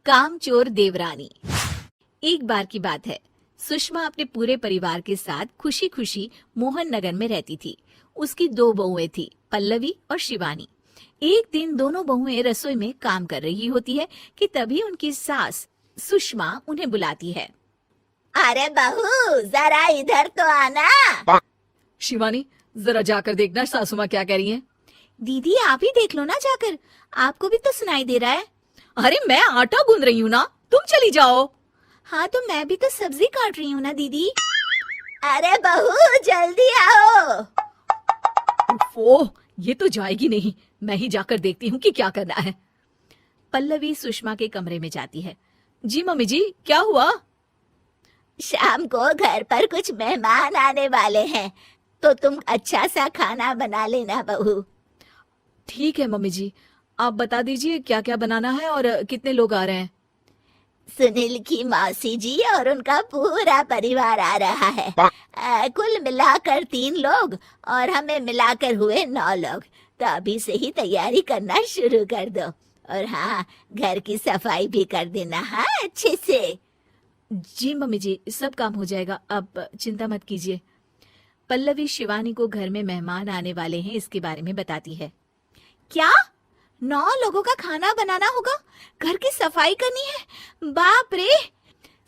कामचोर देवरानी। एक बार की बात है, सुषमा अपने पूरे परिवार के साथ खुशी खुशी मोहन नगर में रहती थी। उसकी 2 बहुएं थी, पल्लवी और शिवानी। एक दिन दोनों बहुएं रसोई में काम कर रही होती है कि तभी उनकी सास सुषमा उन्हें बुलाती है। अरे बहू, जरा इधर तो आना। शिवानी, जरा जाकर देखना सासू माँ क्या कह रही हैं। दीदी आप ही देख लो ना जाकर, आपको भी तो सुनाई दे रहा है। अरे मैं आटा गूंद रही हूँ ना, तुम चली जाओ। हाँ तो मैं भी तो सब्जी काट रही हूँ ना दीदी। अरे बहू जल्दी आओ। ओह, ये तो जाएगी नहीं, मैं ही जाकर देखती हूँ कि क्या करना है। पल्लवी सुषमा के कमरे में जाती है। जी मम्मी जी, क्या हुआ? शाम को घर पर कुछ मेहमान आने वाले हैं, तो तुम अच्छा सा खाना बना लेना बहू। ठीक है मम्मी जी, आप बता दीजिए क्या क्या बनाना है और कितने लोग आ रहे हैं। सुनील की मौसी जी और उनका पूरा परिवार आ रहा है। कुल मिलाकर 3 लोग और हमें मिलाकर हुए 9 लोग। तो अभी से ही तैयारी करना शुरू कर दो। और हाँ, घर की सफाई भी कर देना, हाँ अच्छे से। जी मम्मी जी, सब काम हो जाएगा, आप चिंता मत कीजिए। पल्लवी शिवानी को घर में मेहमान आने वाले हैं इसके बारे में बताती है। क्या 9 लोगों का खाना बनाना होगा, घर की सफाई करनी है? बाप रे,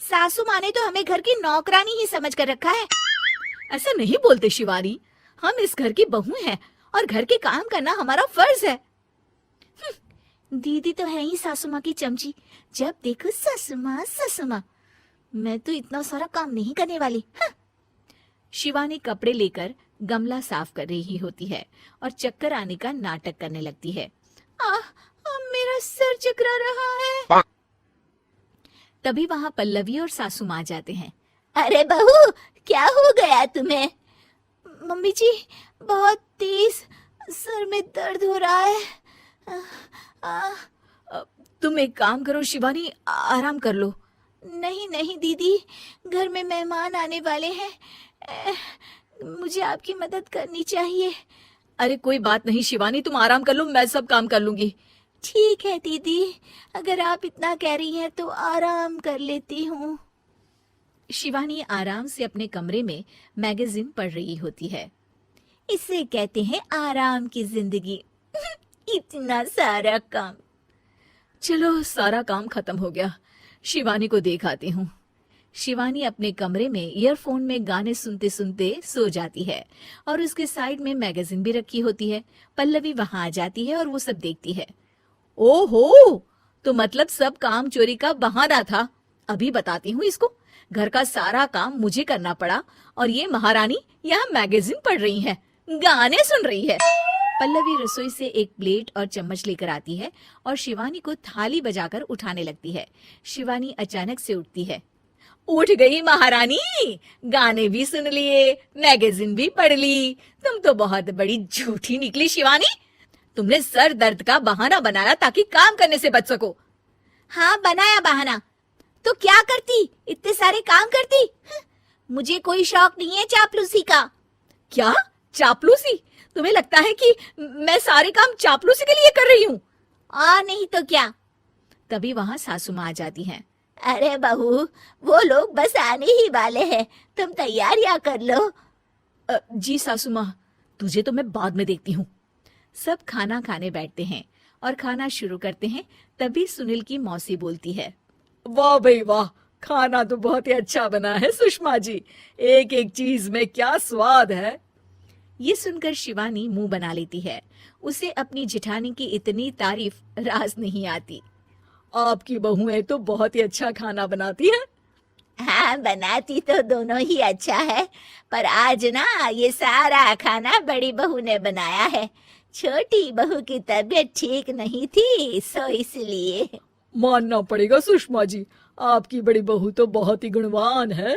सासू माँ ने तो हमें घर की नौकरानी ही समझ कर रखा है। ऐसा नहीं बोलते शिवानी, हम इस घर की बहू हैं और घर के काम करना हमारा फर्ज है। दीदी तो है ही सासू माँ की चमची, जब देखो सासू माँ सासू माँ। मैं तो इतना सारा काम नहीं करने वाली। शिवानी कपड़े लेकर गमला साफ कर रही होती है और चक्कर आने का नाटक करने लगती है। मेरा सर चकरा रहा है। तभी वहाँ पल्लवी और सासू माँ जाते हैं। अरे बहू, क्या हो गया तुम्हें? मम्मी जी, बहुत तेज सर में दर्द हो रहा है। तुम एक काम करो शिवानी, आराम कर लो। नहीं नहीं दीदी, घर में मेहमान आने वाले हैं, मुझे आपकी मदद करनी चाहिए। अरे कोई बात नहीं शिवानी, तुम आराम कर लो, मैं सब काम कर लूंगी। ठीक है दीदी, अगर आप इतना कह रही हैं तो आराम कर लेती हूँ। शिवानी आराम से अपने कमरे में मैगजीन पढ़ रही होती है। इसे कहते हैं आराम की जिंदगी। इतना सारा काम। चलो सारा काम खत्म हो गया, शिवानी को देख आती हूँ। शिवानी अपने कमरे में ईयरफोन में गाने सुनते सुनते सो जाती है और उसके साइड में मैगजीन भी रखी होती है। पल्लवी वहां आ जाती है और वो सब देखती है। ओहो, तो मतलब सब काम चोरी का बहाना था। अभी बताती हूँ इसको। घर का सारा काम मुझे करना पड़ा और ये महारानी यहाँ मैगजीन पढ़ रही है, गाने सुन रही है। पल्लवी रसोई से एक प्लेट और चम्मच लेकर आती है और शिवानी को थाली बजाकर उठाने लगती है। शिवानी अचानक से उठती है। उठ गई महारानी, गाने भी सुन लिए, मैगजीन भी पढ़ ली। तुम तो बहुत बड़ी झूठी निकली शिवानी। तुमने सर दर्द का बहाना बनाया ताकि काम करने से बच सको। हाँ बनाया बहाना, तो क्या करती, इतने सारे काम करती। मुझे कोई शौक नहीं है चापलूसी का। क्या चापलूसी? तुम्हें लगता है कि मैं सारे काम चापलूसी के लिए कर रही हूँ? नहीं तो क्या। तभी वहाँ सासू माँ आ जाती हैं। अरे बहू, वो लोग बस आने ही वाले हैं, तुम तैयारियां कर लो। जी सासू माँ, तुझे तो मैं बाद में देखती हूँ। सब खाना खाने बैठते हैं और खाना शुरू करते हैं। तभी सुनील की मौसी बोलती है। वाह भाई वाह, खाना तो बहुत ही अच्छा बना है सुषमा जी, एक एक चीज में क्या स्वाद है। ये सुनकर शिवानी मुंह बना लेती है। उसे अपनी जिठानी की इतनी तारीफ रास नहीं आती। आपकी बहुएं तो बहुत ही अच्छा खाना बनाती हैं। हाँ, बनाती तो दोनों ही अच्छा है, पर आज ना ये सारा खाना बड़ी बहू ने बनाया है। छोटी बहू की तबीयत ठीक नहीं थी, सो इसलिए। मानना पड़ेगा सुषमा जी, आपकी बड़ी बहू तो बहुत ही गुणवान है।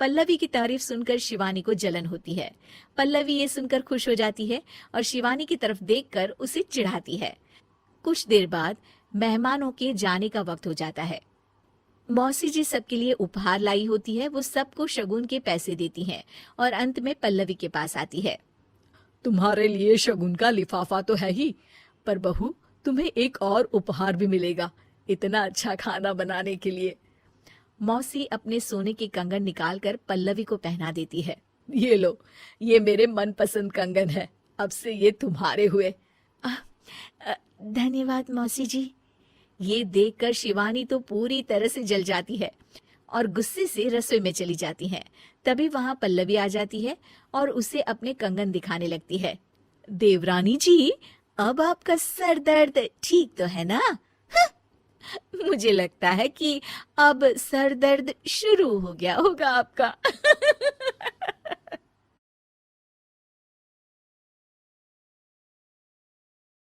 पल्लवी की तारीफ सुनकर शिवानी को जलन होती है। पल्लवी ये सुनकर खुश हो जाती है और शिवानी की तरफ देखकर उसे चिढ़ाती है। कुछ देर बाद मेहमानों के जाने का वक्त हो जाता है। मौसी जी सबके लिए उपहार लाई होती है। वो सबको शगुन के पैसे देती हैं और अंत में पल्लवी के पास आती है। तुम्हारे लिए शगुन का लिफाफा तो है ही, पर बहू तुम्हें एक और उपहार भी मिलेगा। इतना अच्छा खाना बनाने के लिए। मौसी अपने सोने के कंगन निकालकर पल्लवी को पहना देती है। ये लो, ये मेरे मनपसंद कंगन है, अब से ये तुम्हारे हुए। धन्यवाद मौसी जी। ये देखकर शिवानी तो पूरी तरह से जल जाती है और गुस्से से रसोई में चली जाती है। तभी वहां पल्लवी आ जाती है और उसे अपने कंगन दिखाने लगती है। देवरानी जी, अब आपका सर दर्द ठीक तो है ना? मुझे लगता है कि अब सर दर्द शुरू हो गया होगा आपका।